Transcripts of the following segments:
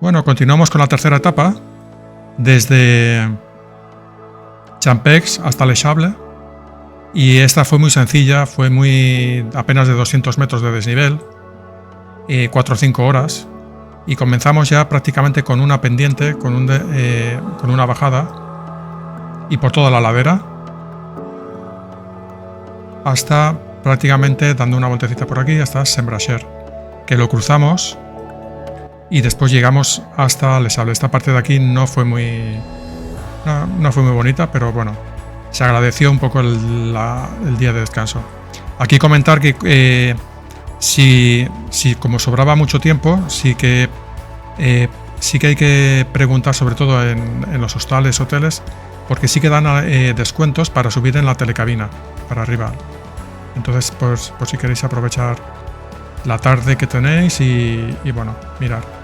Bueno, continuamos con la tercera etapa, desde Champex hasta Les Sables, y esta fue muy sencilla, fue apenas de 200 metros de desnivel, 4 o 5 horas, y comenzamos ya prácticamente con una pendiente, con una bajada, y por toda la ladera, hasta prácticamente dando una vueltecita por aquí hasta Saint-Brachère, que lo cruzamos y después llegamos hasta Les Sables. Esta parte de aquí no fue muy bonita, pero bueno, se agradeció un poco el día de descanso. Aquí comentar que si como sobraba mucho tiempo, sí que hay que preguntar, sobre todo en los hostales, hoteles, porque sí que dan descuentos para subir en la telecabina para arriba. Entonces, pues, por si queréis aprovechar la tarde que tenéis y bueno, mirar.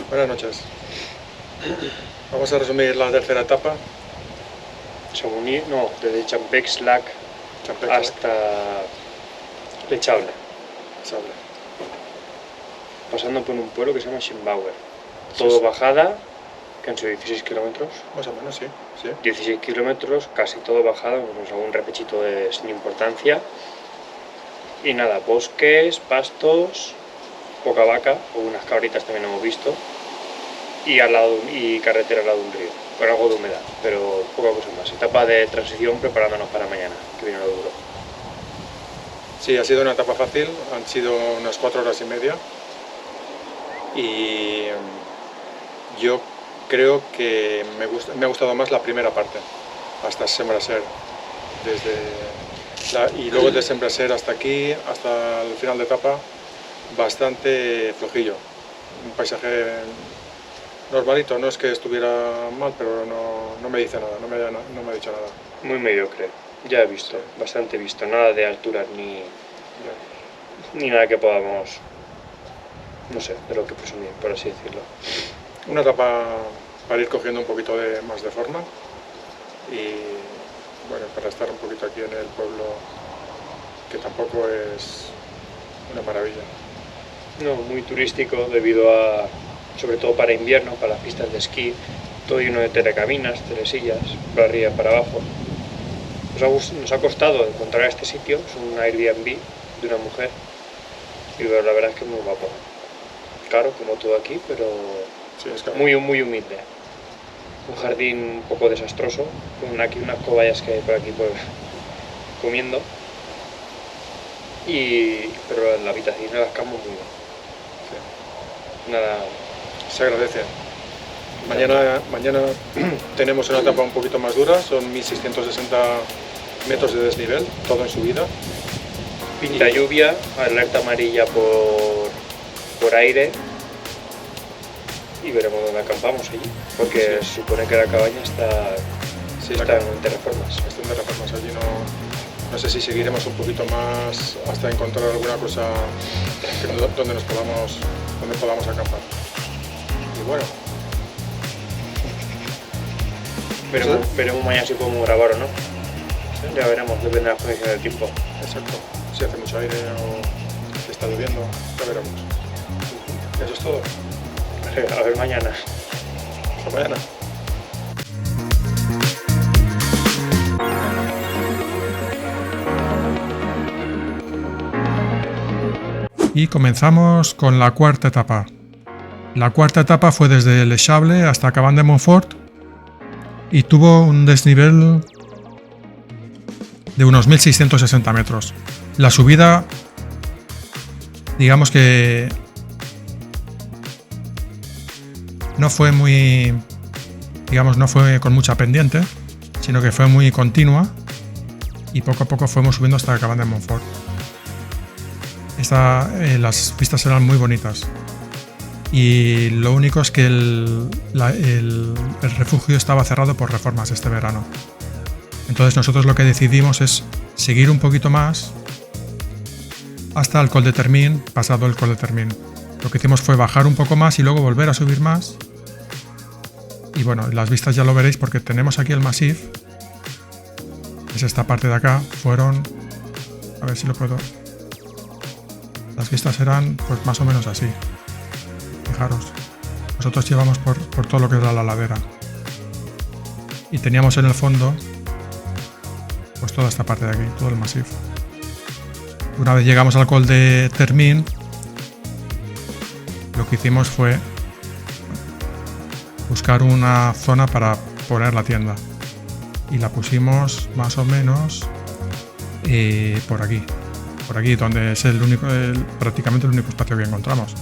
Buenas noches. Vamos a resumir la tercera etapa. Chamonix, no, desde Champex-Lac hasta Lechable, pasando por un pueblo que se llama Schönbauer. Todo Sí. bajada, que han sido 16 kilómetros. Más o menos, sí. 16 kilómetros, casi todo bajada, pues algún repechito sin importancia. Y nada, bosques, pastos, poca vaca, o unas cabritas también hemos visto. Y carretera al lado de un río, con algo de humedad, pero poca cosa más. Etapa de transición preparándonos para mañana, que viene lo duro. Sí, ha sido una etapa fácil, han sido unas 4 horas y media. Y yo creo que me ha gustado más la primera parte, hasta Saint-Brasser. Y luego de Saint-Brasser hasta aquí, hasta el final de etapa, bastante flojillo. Un paisaje normalito, no es que estuviera mal, pero no me dice nada, no me ha dicho nada. Muy mediocre, ya he visto, bastante visto, nada de alturas ni nada que podamos, no sé, de lo que presumir, por así decirlo. Una etapa para ir cogiendo un poquito más de forma y bueno, para estar un poquito aquí en el pueblo, que tampoco es una maravilla. No, muy turístico debido a, sobre todo para invierno, para las pistas de esquí, todo lleno de telecabinas, telesillas, para arriba y para abajo. Nos ha costado encontrar este sitio, es un Airbnb de una mujer, y la verdad es que es muy guapo. Caro, como todo aquí, pero sí, es caro. Muy humilde. Un jardín un poco desastroso, con aquí unas cobayas que hay por aquí comiendo. Pero la habitación de las camas muy bien. Sí. Nada. Se agradece. Mañana tenemos una etapa un poquito más dura, son 1660 metros de desnivel, todo en subida. Pinta lluvia, alerta amarilla por aire, y veremos dónde acampamos allí, porque se supone que la cabaña está en Terraformas. Está en Terraformas, allí no sé si seguiremos un poquito más hasta encontrar alguna cosa donde podamos acampar. Y bueno. Veremos mañana si podemos grabar o no. Sí. Ya veremos, depende de las condiciones del tiempo. Exacto. Si hace mucho aire o si está lloviendo, ya veremos. Eso es todo. A ver mañana. Hasta mañana. Y comenzamos con la cuarta etapa. La cuarta etapa fue desde Les Sables hasta Cabane de Montfort y tuvo un desnivel de unos 1660 metros. La subida, digamos que no fue con mucha pendiente, sino que fue muy continua y poco a poco fuimos subiendo hasta Cabane de Montfort. Las pistas eran muy bonitas y lo único es que el refugio estaba cerrado por reformas este verano. Entonces nosotros lo que decidimos es seguir un poquito más hasta el Col de Termine. Pasado el Col de Termine, lo que hicimos fue bajar un poco más y luego volver a subir más. Y bueno, las vistas ya lo veréis porque tenemos aquí el Massif, es esta parte de acá. Fueron, a ver si lo puedo, las vistas eran pues más o menos así. Fijaros, nosotros llevamos por todo lo que es la ladera y teníamos en el fondo pues toda esta parte de aquí, todo el Massif. Una vez llegamos al Col de Termine, lo que hicimos fue buscar una zona para poner la tienda y la pusimos más o menos por aquí donde es prácticamente el único espacio que encontramos.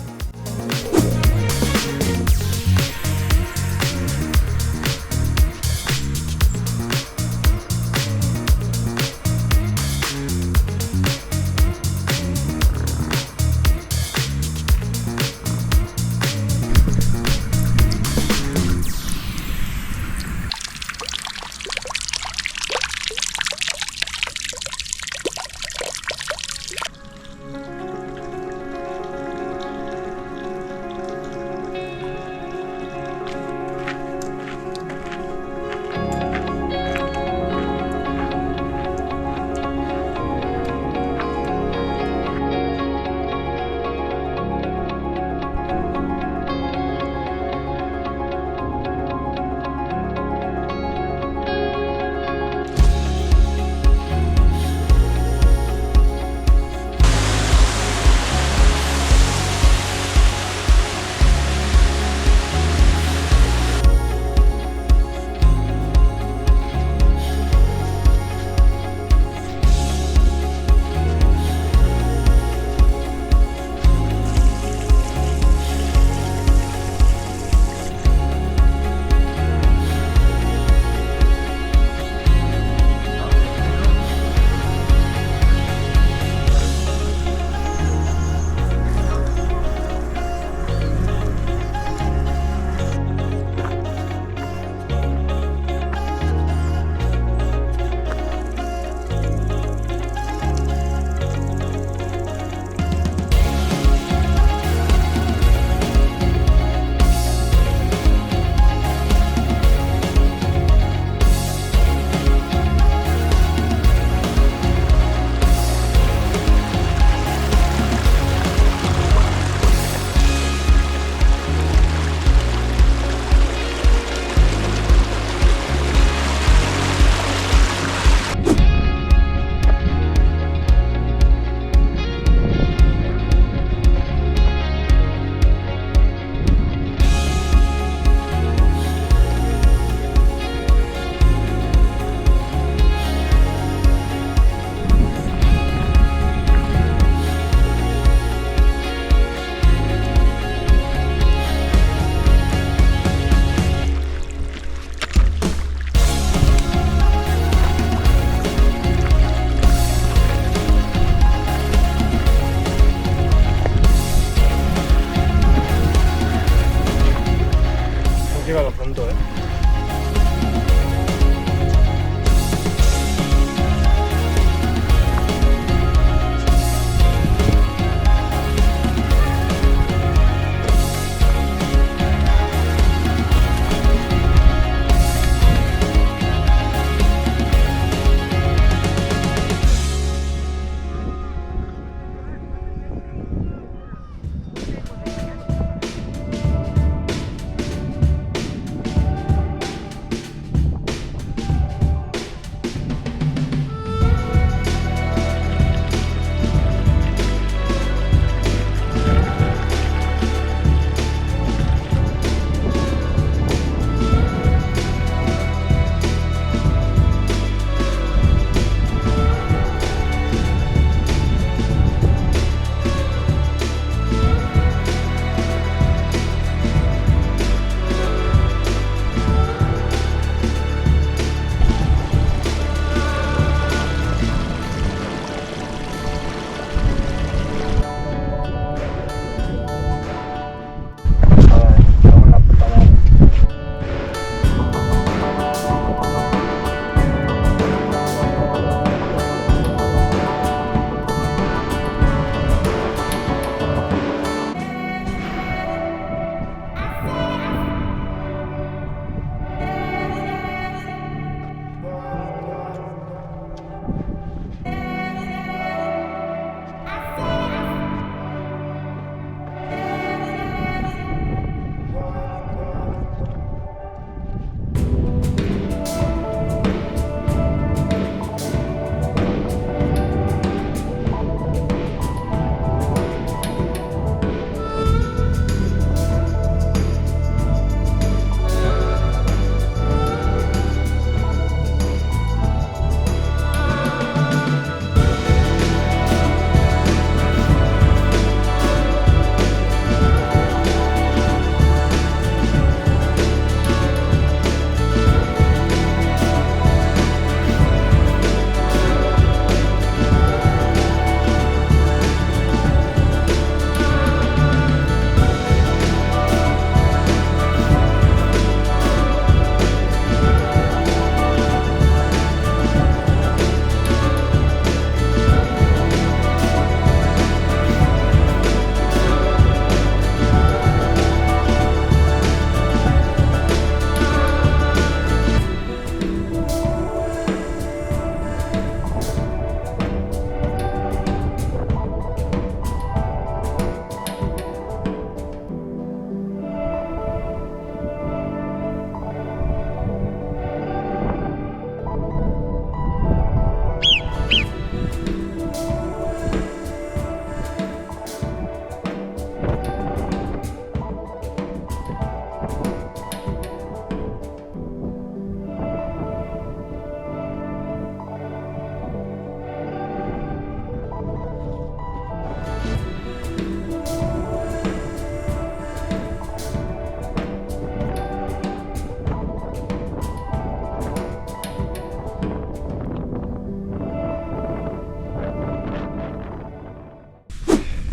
punto, ¿eh?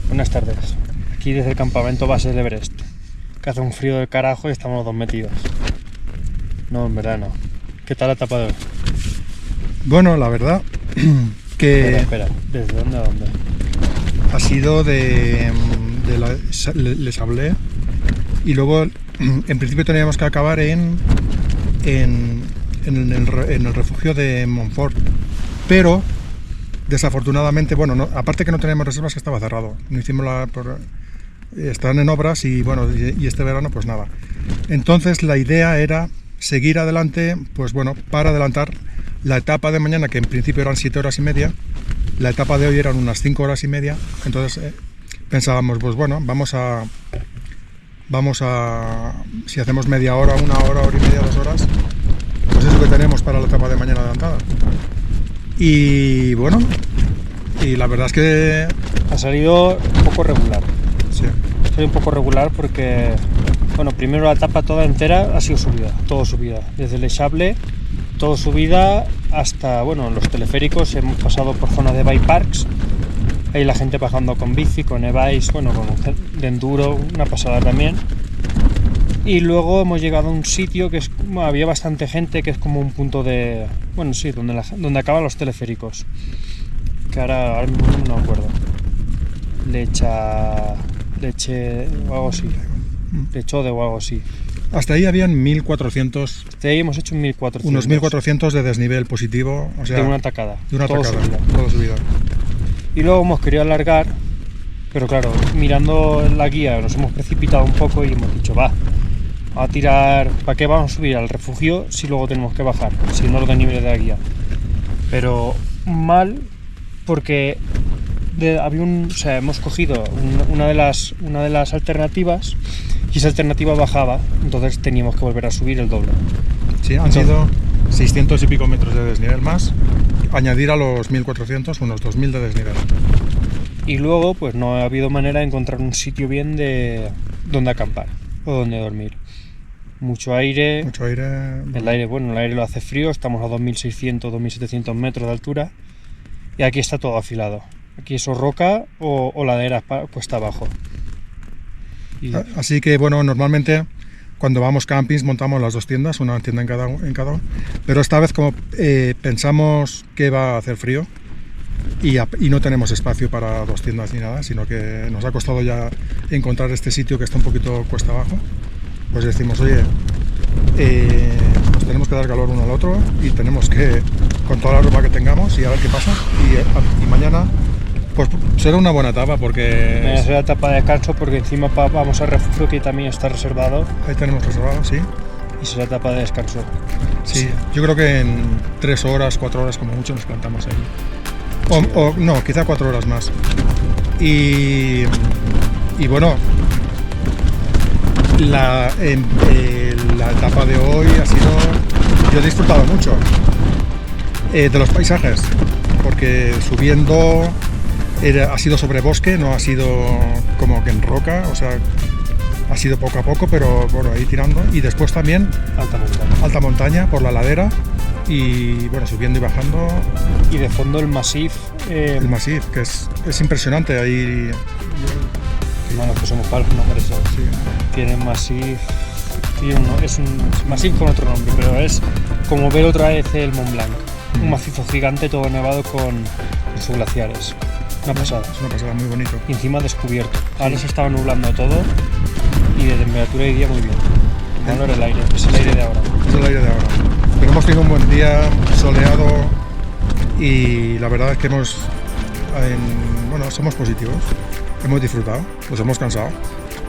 Buenas tardes, aquí desde el campamento base del Everest, que hace un frío del carajo y estamos los dos metidos. No, en verdad no. ¿Qué tal la etapa de hoy? Bueno, la verdad que... Espera, ¿desde dónde a dónde? Ha sido de Les Sablés y luego en principio teníamos que acabar en el refugio de Montfort, pero desafortunadamente, bueno, no, aparte que no teníamos reservas, que estaba cerrado, no hicimos están en obras y bueno, y este verano pues nada. Entonces la idea era seguir adelante, pues bueno, para adelantar la etapa de mañana, que en principio eran 7 horas y media, la etapa de hoy eran unas 5 horas y media, entonces pensábamos, pues bueno, vamos a, si hacemos media hora, 1 hora, hora y media, 2 horas, pues es lo que tenemos para la etapa de mañana adelantada. Y bueno, y la verdad es que ha salido un poco regular. Sí. Ha salido un poco regular porque, bueno, primero la etapa toda entera ha sido subida, todo subida, desde Les Sablés, todo subida hasta, bueno, los teleféricos, hemos pasado por zona de bike parks, ahí la gente bajando con bici, con e-bikes, bueno, con de enduro, una pasada también. Y luego hemos llegado a un sitio que había bastante gente, que es como un punto de... Bueno, sí, donde acaban los teleféricos. Que ahora mismo no me acuerdo. Leche o algo así. Lechode o algo así. Hasta ahí habían 1400. Hasta ahí hemos hecho 1400. Unos 1400 de desnivel positivo. O sea, de una tacada. De una todo tacada. subida. Todo subida. Y luego hemos querido alargar, pero claro, mirando la guía nos hemos precipitado un poco y hemos dicho, va a tirar, ¿para qué vamos a subir al refugio si luego tenemos que bajar? Si no los desniveles de la guía. Pero mal, porque hemos cogido una de las alternativas y esa alternativa bajaba, entonces teníamos que volver a subir el doble. Sí, han sido 600 y pico metros de desnivel más, añadir a los 1400 unos 2000 de desnivel. Y luego pues no ha habido manera de encontrar un sitio bien de donde acampar o donde dormir. Mucho aire. El aire lo hace frío, estamos a 2600, 2700 metros de altura y aquí está todo afilado. Aquí es o roca o ladera cuesta abajo. Así que bueno, normalmente cuando vamos campings montamos las dos tiendas, una tienda en cada uno, pero esta vez como pensamos que va a hacer frío y no tenemos espacio para dos tiendas ni nada, sino que nos ha costado ya encontrar este sitio que está un poquito cuesta abajo, pues decimos, oye, pues tenemos que dar calor uno al otro y tenemos que, con toda la ropa que tengamos y a ver qué pasa, y mañana pues será una buena etapa porque... Será etapa de descanso porque encima vamos al refugio que también está reservado. Ahí tenemos reservado, sí. Y será etapa de descanso. Sí, yo creo que en 3 horas, 4 horas como mucho nos plantamos ahí. O no, quizá 4 horas más. Y bueno, la etapa de hoy ha sido... Yo he disfrutado mucho de los paisajes, porque subiendo ha sido sobre bosque, no ha sido como que en roca, o sea, ha sido poco a poco, pero bueno, ahí tirando. Y después también alta montaña por la ladera y bueno, subiendo y bajando. Y de fondo el Massif. El Massif, que es impresionante ahí. Bueno, que somos palos, no por eso. Sí. Tiene Massif. Es un Massif con otro nombre, pero es como ver otra vez el Mont Blanc. Un macizo gigante todo nevado con sus glaciares. Una pasada. Es una pasada, muy bonito. Y encima descubierto. Ahora se estaba nublando todo y de temperatura y día muy bien. No era el aire, es el aire de ahora. Es el aire de ahora. Pero hemos tenido un buen día, soleado, y la verdad es que somos positivos. Hemos disfrutado, nos hemos cansado,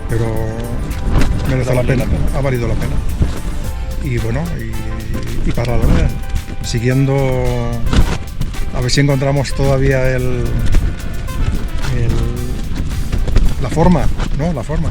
pero merece la pena, ha valido la pena. Y bueno, y para la siguiendo, a ver si encontramos todavía la forma, ¿no? La forma.